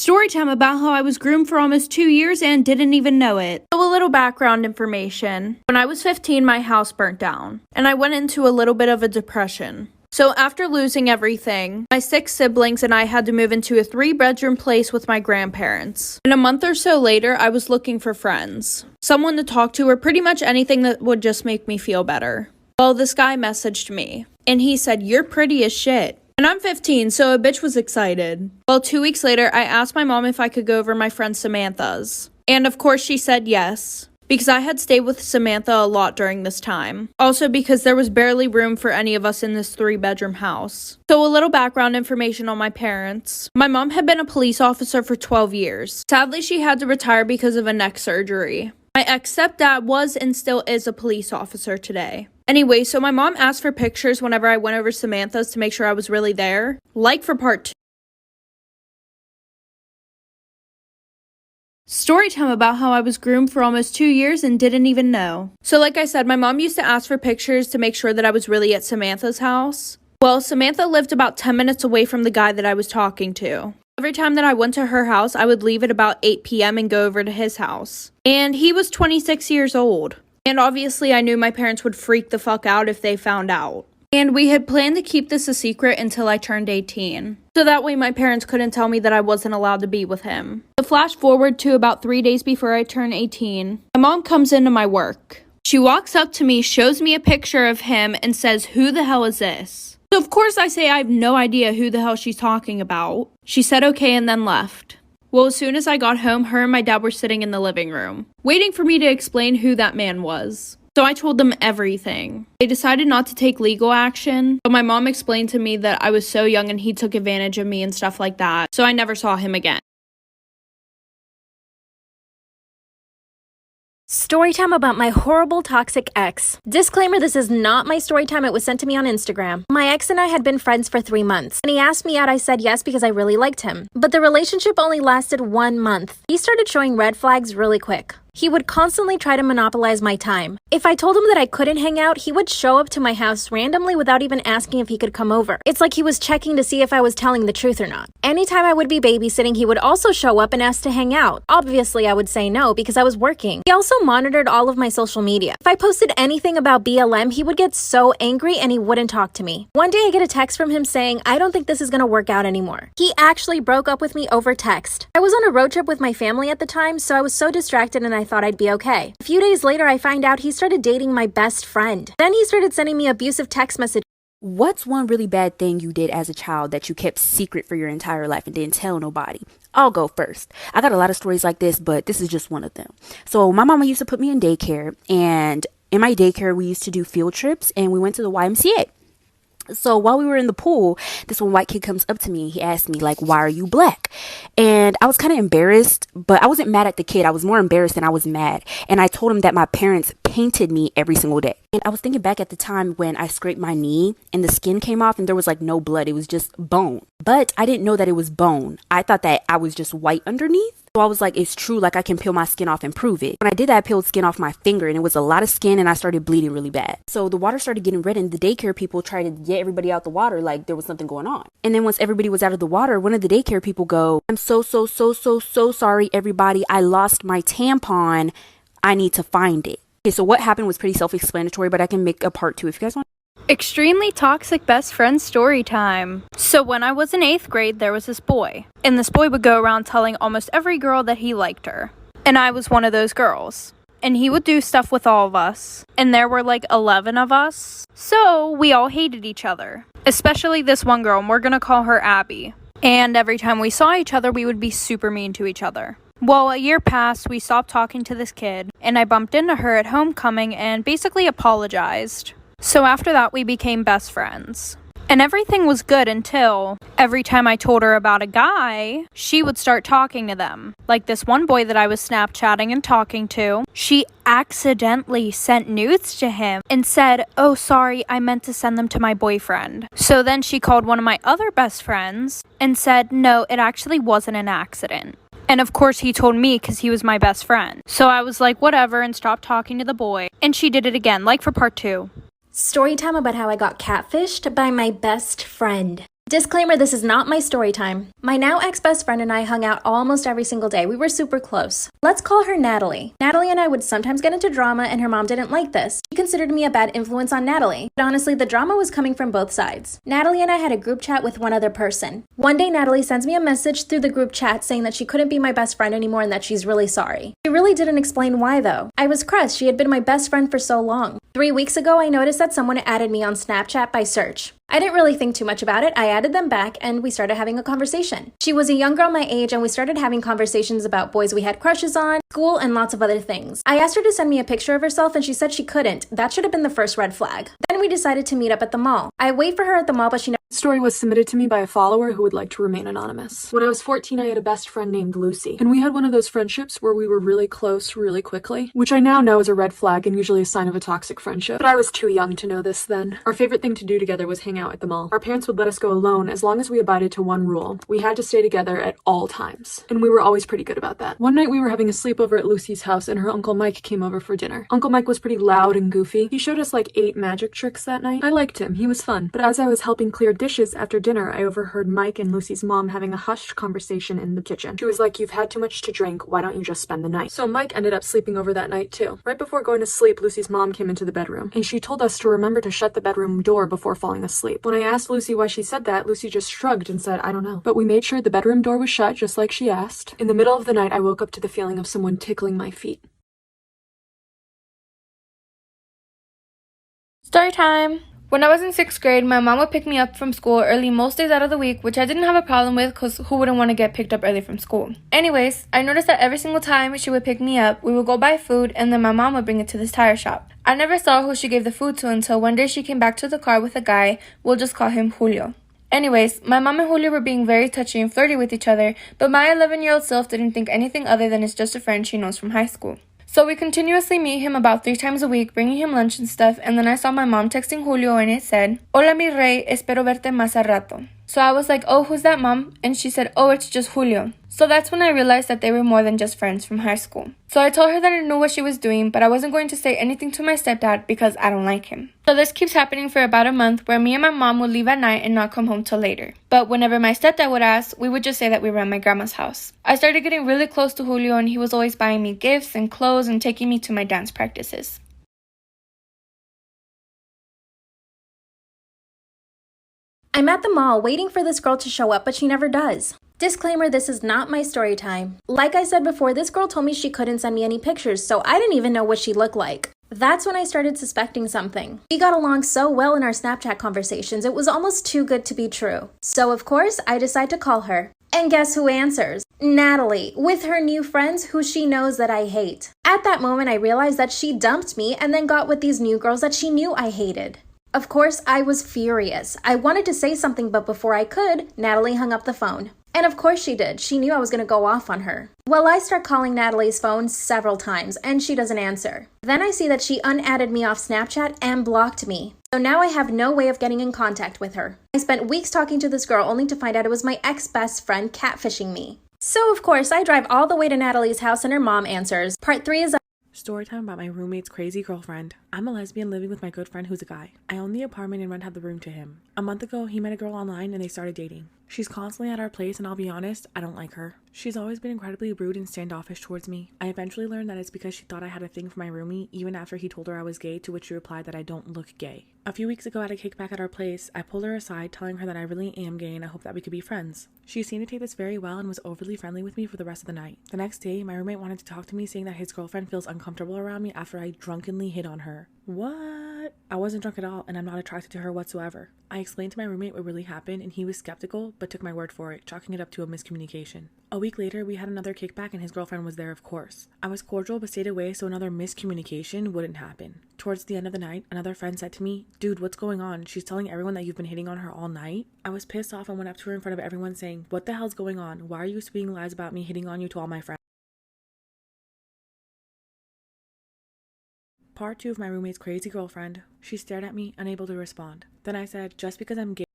Storytime about how I was groomed for almost 2 years and didn't even know it. So a little background information. When I was 15, my house burnt down, and I went into a little bit of a depression. So after losing everything, my 6 siblings and I had to move into a 3-bedroom place with my grandparents. And a month or so later, I was looking for friends. Someone to talk to or pretty much anything that would just make me feel better. Well, this guy messaged me, and he said, "You're pretty as shit." And I'm 15, so a bitch was excited. Well, 2 weeks later, I asked my mom if I could go over my friend Samantha's. And of course she said yes, because I had stayed with Samantha a lot during this time. Also because there was barely room for any of us in this 3-bedroom house. So a little background information on my parents. My mom had been a police officer for 12 years. Sadly, she had to retire because of a neck surgery. My ex-stepdad was and still is a police officer today. Anyway, so my mom asked for pictures whenever I went over Samantha's to make sure I was really there. Like for part 2. Storytime about how I was groomed for almost 2 years and didn't even know. So like I said, my mom used to ask for pictures to make sure that I was really at Samantha's house. Well, Samantha lived about 10 minutes away from the guy that I was talking to. Every time that I went to her house, I would leave at about 8 p.m. and go over to his house. And he was 26 years old. And obviously I knew my parents would freak the fuck out if they found out. And we had planned to keep this a secret until I turned 18. So that way my parents couldn't tell me that I wasn't allowed to be with him. So flash forward to about 3 days before I turned 18. My mom comes into my work. She walks up to me, shows me a picture of him, and says, "Who the hell is this?" So of course I say I have no idea who the hell she's talking about. She said okay and then left. Well, as soon as I got home, her and my dad were sitting in the living room, waiting for me to explain who that man was. So I told them everything. They decided not to take legal action, but my mom explained to me that I was so young and he took advantage of me and stuff like that, so I never saw him again. Storytime about my horrible toxic ex. Disclaimer, this is not my storytime, it was sent to me on Instagram. My ex and I had been friends for 3 months. When he asked me out, I said yes because I really liked him. But the relationship only lasted 1 month. He started showing red flags really quick. He would constantly try to monopolize my time. If I told him that I couldn't hang out, he would show up to my house randomly without even asking if he could come over. It's like he was checking to see if I was telling the truth or not. Anytime I would be babysitting, he would also show up and ask to hang out. Obviously, I would say no because I was working. He also monitored all of my social media. If I posted anything about BLM, he would get so angry and he wouldn't talk to me. One day I get a text from him saying, "I don't think this is gonna work out anymore." He actually broke up with me over text. I was on a road trip with my family at the time, so I was so distracted and I thought I'd be okay. A few days later, I find out he started dating my best friend. Then he started sending me abusive text messages. What's one really bad thing you did as a child that you kept secret for your entire life and didn't tell nobody? I'll go first. I got a lot of stories like this, but this is just one of them. So my mama used to put me in daycare, and in my daycare, we used to do field trips, and we went to the YMCA. So while we were in the pool, this one white kid comes up to me. He asked me, like, "Why are you black?" And I was kind of embarrassed, but I wasn't mad at the kid. I was more embarrassed than I was mad. And I told him that my parents painted me every single day. And I was thinking back at the time when I scraped my knee and the skin came off and there was like no blood. It was just bone. But I didn't know that it was bone. I thought that I was just white underneath. So I was like, it's true, like I can peel my skin off and prove it. When I did that, I peeled skin off my finger and it was a lot of skin and I started bleeding really bad. So the water started getting red and the daycare people tried to get everybody out the water like there was something going on. And then once everybody was out of the water, one of the daycare people go, "I'm so sorry, everybody. I lost my tampon. I need to find it." Okay, so what happened was pretty self-explanatory, but I can make a part 2 if you guys want. Extremely toxic best friend story time. So when I was in 8th grade, there was this boy. And this boy would go around telling almost every girl that he liked her. And I was one of those girls. And he would do stuff with all of us. And there were like 11 of us. So we all hated each other. Especially this one girl, and we're gonna call her Abby. And every time we saw each other, we would be super mean to each other. Well, a year passed, we stopped talking to this kid, and I bumped into her at homecoming and basically apologized. So after that, we became best friends. And everything was good until every time I told her about a guy, she would start talking to them. Like this one boy that I was Snapchatting and talking to, she accidentally sent nudes to him and said, "Oh, sorry, I meant to send them to my boyfriend." So then she called one of my other best friends and said, "No, it actually wasn't an accident." And of course he told me because he was my best friend. So I was like, whatever, and stopped talking to the boy. And she did it again, like for part 2. Storytime about how I got catfished by my best friend. Disclaimer, this is not my story time. My now ex-best friend and I hung out almost every single day. We were super close. Let's call her Natalie. Natalie and I would sometimes get into drama, and her mom didn't like this. She considered me a bad influence on Natalie. But honestly, the drama was coming from both sides. Natalie and I had a group chat with one other person. One day, Natalie sends me a message through the group chat saying that she couldn't be my best friend anymore and that she's really sorry. She really didn't explain why, though. I was crushed. She had been my best friend for so long. 3 weeks ago, I noticed that someone added me on Snapchat by search. I didn't really think too much about it. I added them back and we started having a conversation. She was a young girl my age and we started having conversations about boys we had crushes on, school, and lots of other things. I asked her to send me a picture of herself and she said she couldn't. That should have been the first red flag. Then we decided to meet up at the mall. I wait for her at the mall, but she The story was submitted to me by a follower who would like to remain anonymous. When I was 14, I had a best friend named Lucy, and we had one of those friendships where we were really close really quickly, which I now know is a red flag and usually a sign of a toxic friendship. But I was too young to know this then. Our favorite thing to do together was hang out at the mall. Our parents would let us go alone as long as we abided to one rule. We had to stay together at all times, and we were always pretty good about that. One night we were having a sleepover at Lucy's house and her Uncle Mike came over for dinner. Uncle Mike was pretty loud and goofy. He showed us like 8 magic tricks that night. I liked him. He was fun. But as I was helping clear dishes after dinner, I overheard Mike and Lucy's mom having a hushed conversation in the kitchen. She was like, "You've had too much to drink, why don't you just spend the night?" So Mike ended up sleeping over that night too. Right before going to sleep, Lucy's mom came into the bedroom, and she told us to remember to shut the bedroom door before falling asleep. When I asked Lucy why she said that, Lucy just shrugged and said, "I don't know." But we made sure the bedroom door was shut just like she asked. In the middle of the night, I woke up to the feeling of someone tickling my feet. Story time! When I was in 6th grade, my mom would pick me up from school early most days out of the week, which I didn't have a problem with because who wouldn't want to get picked up early from school? Anyways, I noticed that every single time she would pick me up, we would go buy food and then my mom would bring it to this tire shop. I never saw who she gave the food to until one day she came back to the car with a guy, we'll just call him Julio. Anyways, my mom and Julio were being very touchy and flirty with each other, but my 11-year-old self didn't think anything other than it's just a friend she knows from high school. So we continuously meet him about 3 times a week, bringing him lunch and stuff, and then I saw my mom texting Julio and it said, "Hola mi rey, espero verte más al rato." So I was like, "Oh, who's that, mom?" And she said, "Oh, it's just Julio." So that's when I realized that they were more than just friends from high school. So I told her that I knew what she was doing, but I wasn't going to say anything to my stepdad because I don't like him. So this keeps happening for about a month where me and my mom would leave at night and not come home till later. But whenever my stepdad would ask, we would just say that we were at my grandma's house. I started getting really close to Julio and he was always buying me gifts and clothes and taking me to my dance practices. I'm at the mall waiting for this girl to show up, but she never does. Disclaimer, this is not my story time. Like I said before, this girl told me she couldn't send me any pictures, so I didn't even know what she looked like. That's when I started suspecting something. We got along so well in our Snapchat conversations, it was almost too good to be true. So of course, I decide to call her. And guess who answers? Natalie, with her new friends who she knows that I hate. At that moment, I realized that she dumped me and then got with these new girls that she knew I hated. Of course, I was furious. I wanted to say something, but before I could, Natalie hung up the phone. And of course she did. She knew I was going to go off on her. Well, I start calling Natalie's phone several times, and she doesn't answer. Then I see that she unadded me off Snapchat and blocked me. So now I have no way of getting in contact with her. I spent weeks talking to this girl only to find out it was my ex-best friend catfishing me. So of course, I drive all the way to Natalie's house and her mom answers. Part 3 is Storytime about my roommate's crazy girlfriend. I'm a lesbian living with my good friend who's a guy. I own the apartment and rent out the room to him. A month ago, he met a girl online and they started dating. She's constantly at our place and I'll be honest, I don't like her. She's always been incredibly rude and standoffish towards me. I eventually learned that it's because she thought I had a thing for my roomie, even after he told her I was gay, to which she replied that I don't look gay. A few weeks ago at a kickback at our place, I pulled her aside telling her that I really am gay and I hope that we could be friends. She seemed to take this very well and was overly friendly with me for the rest of the night. The next day, my roommate wanted to talk to me, saying that his girlfriend feels uncomfortable around me after I drunkenly hit on her. What? I wasn't drunk at all and I'm not attracted to her whatsoever. I explained to my roommate what really happened and he was skeptical but took my word for it, chalking it up to a miscommunication. A week later, we had another kickback and his girlfriend was there, of course. I was cordial but stayed away so another miscommunication wouldn't happen. Towards the end of the night, another friend said to me, "Dude, what's going on? She's telling everyone that you've been hitting on her all night." I was pissed off and went up to her in front of everyone saying, "What the hell's going on? Why are you spewing lies about me hitting on you to all my friends?" Part 2 of my roommate's crazy girlfriend. She stared at me, unable to respond. Then I said, "Just because I'm gay